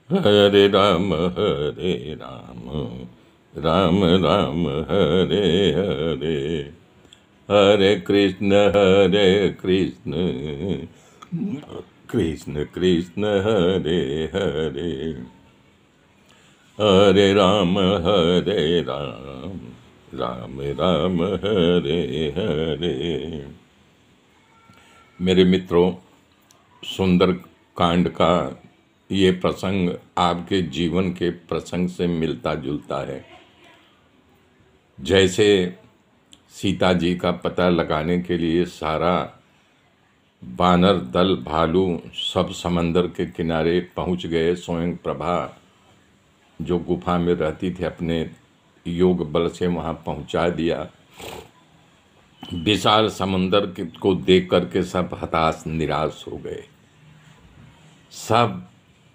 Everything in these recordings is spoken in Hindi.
हरे राम राम राम हरे हरे, हरे कृष्ण कृष्ण कृष्ण हरे हरे, हरे राम राम राम हरे हरे। मेरे मित्रों, सुंदर कांड का ये प्रसंग आपके जीवन के प्रसंग से मिलता जुलता है। जैसे सीता जी का पता लगाने के लिए सारा बानर दल, भालू सब समंदर के किनारे पहुंच गए। स्वयं प्रभा जो गुफा में रहती थी अपने योग बल से वहां पहुंचा दिया। विशाल समंदर को देख करके सब हताश निराश हो गए। सब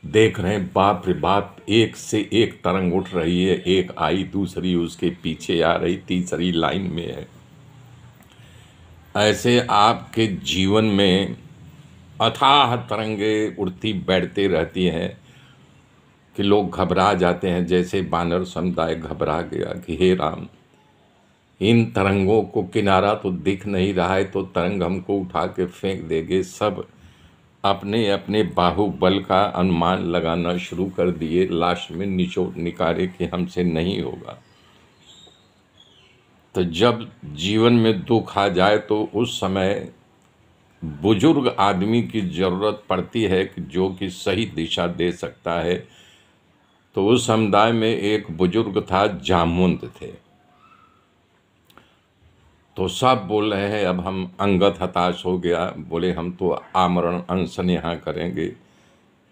देख रहे हैं, बाप रे बाप, एक से एक तरंग उठ रही है। एक आई, दूसरी उसके पीछे आ रही, तीसरी लाइन में है। ऐसे आपके जीवन में अथाह तरंगे उड़ती बैठती रहती हैं कि लोग घबरा जाते हैं। जैसे बानर समुदाय घबरा गया कि हे राम, इन तरंगों को किनारा तो दिख नहीं रहा है, तो तरंग हमको उठा के फेंक देंगे। सब अपने अपने बाहुबल का अनुमान लगाना शुरू कर दिए। लास्ट में निचोड़ निकाले कि हमसे नहीं होगा। तो जब जीवन में दुख आ जाए तो उस समय बुजुर्ग आदमी की ज़रूरत पड़ती है कि जो कि सही दिशा दे सकता है। तो उस समुदाय में एक बुजुर्ग था, जामवंत थे। तो सब बोल रहे हैं, अब हम अंगद हताश हो गया, बोले हम तो आमरण अनशन यहाँ करेंगे,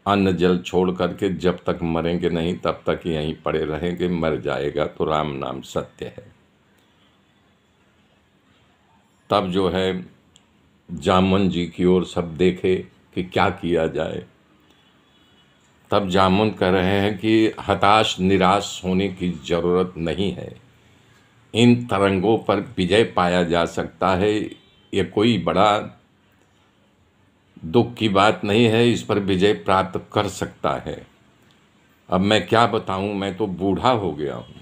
अन्न जल छोड़ करके जब तक मरेंगे नहीं तब तक यहीं पड़े रहेंगे, मर जाएगा तो राम नाम सत्य है। तब जो है जामन जी की ओर सब देखे कि क्या किया जाए। तब जामुन कह रहे हैं कि हताश निराश होने की ज़रूरत नहीं है, इन तरंगों पर विजय पाया जा सकता है। ये कोई बड़ा दुख की बात नहीं है, इस पर विजय प्राप्त कर सकता है। अब मैं क्या बताऊं, मैं तो बूढ़ा हो गया हूं,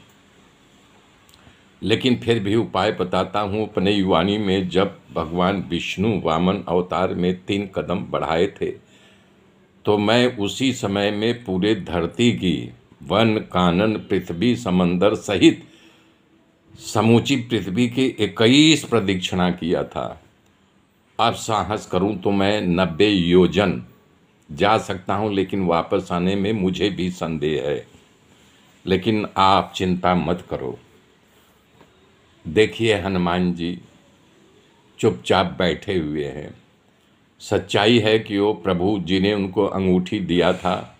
लेकिन फिर भी उपाय बताता हूं। अपने युवानी में जब भगवान विष्णु वामन अवतार में 3 कदम बढ़ाए थे, तो मैं उसी समय में पूरे धरती की वन कानन पृथ्वी समंदर सहित समूची पृथ्वी की 21 प्रदक्षिणा किया था। अब साहस करूं तो मैं 90 योजन जा सकता हूं, लेकिन वापस आने में मुझे भी संदेह है। लेकिन आप चिंता मत करो। देखिए, हनुमान जी चुपचाप बैठे हुए हैं। सच्चाई है कि वो प्रभु जी ने उनको अंगूठी दिया था,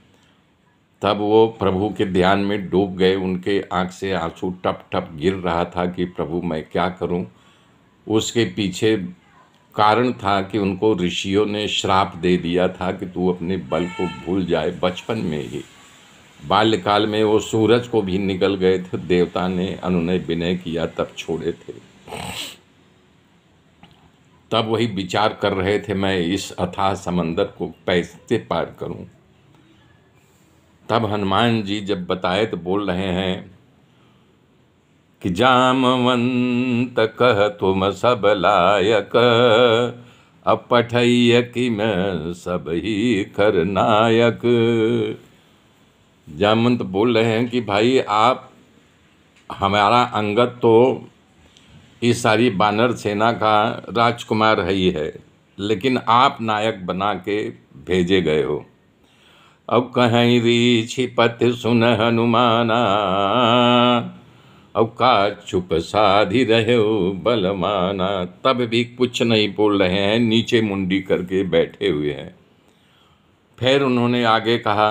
तब वो प्रभु के ध्यान में डूब गए। उनके आंख से आंसू टप टप गिर रहा था कि प्रभु मैं क्या करूं। उसके पीछे कारण था कि उनको ऋषियों ने श्राप दे दिया था कि तू अपने बल को भूल जाए। बचपन में ही, बाल्यकाल में वो सूरज को भी निकल गए थे, देवता ने अनुनय विनय किया तब छोड़े थे। तब वही विचार कर रहे थे, मैं इस अथाह समंदर को कैसे पार करूं। तब हनुमान जी जब बताए तो बोल रहे हैं कि जामवंत कह तुम सब लायक, अब पठैय कि मैं सब ही खरनायक। जामवंत बोल रहे हैं कि भाई, आप हमारा अंगद तो इस सारी बानर सेना का राजकुमार ही है, लेकिन आप नायक बना के भेजे गए हो। अब कहीं रीछि पति सुन हनुमाना, अब का चुप साधी रहे बलमाना। तब भी कुछ नहीं बोल रहे हैं, नीचे मुंडी करके बैठे हुए हैं। फिर उन्होंने आगे कहा,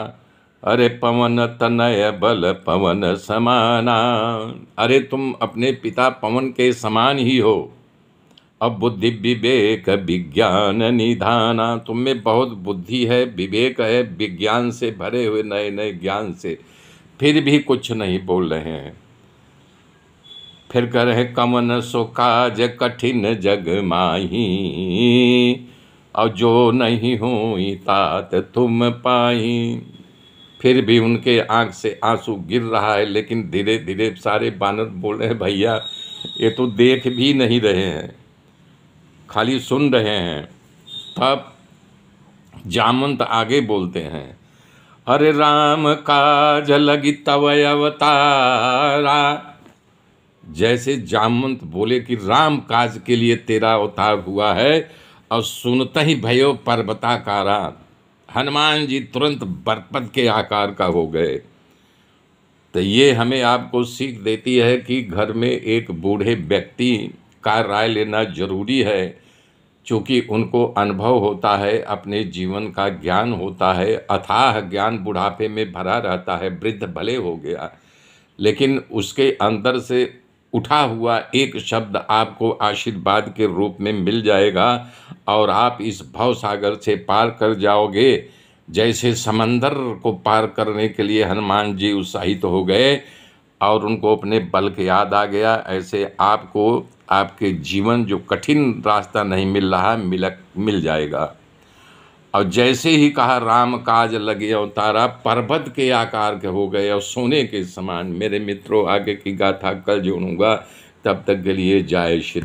अरे पवन तनय बल पवन समाना, अरे तुम अपने पिता पवन के समान ही हो। अब बुद्धि विवेक विज्ञान निधाना, तुम में बहुत बुद्धि है, विवेक है, विज्ञान से भरे हुए नए नए ज्ञान से, फिर भी कुछ नहीं बोल रहे हैं। फिर कह रहे कमन सो काज कठिन जग माही, और जो नहीं हो तात तुम पाई। फिर भी उनके आंख से आंसू गिर रहा है, लेकिन धीरे धीरे सारे बानर बोल रहे हैं, भैया ये तो देख भी नहीं रहे हैं, खाली सुन रहे हैं। तब जामवंत आगे बोलते हैं, अरे राम काज लगी तव अवतारा। जैसे जामवंत बोले कि राम काज के लिए तेरा अवतार हुआ है, और सुनते ही भयो पर्वताकारा, हनुमान जी तुरंत बरपत के आकार का हो गए। तो ये हमें आपको सीख देती है कि घर में एक बूढ़े व्यक्ति का राय लेना जरूरी है, क्योंकि उनको अनुभव होता है, अपने जीवन का ज्ञान होता है, अथाह ज्ञान बुढ़ापे में भरा रहता है। वृद्ध भले हो गया, लेकिन उसके अंदर से उठा हुआ एक शब्द आपको आशीर्वाद के रूप में मिल जाएगा, और आप इस भव सागर से पार कर जाओगे। जैसे समंदर को पार करने के लिए हनुमान जी उत्साहित हो गए और उनको अपने बल के याद आ गया, ऐसे आपको आपके जीवन जो कठिन रास्ता नहीं मिल रहा मिल जाएगा। और जैसे ही कहा राम काज लगे अवतारा, पर्वत के आकार के हो गए और सोने के समान। मेरे मित्रों, आगे की गाथा कल जोड़ूंगा, तब तक के लिए जय श्री।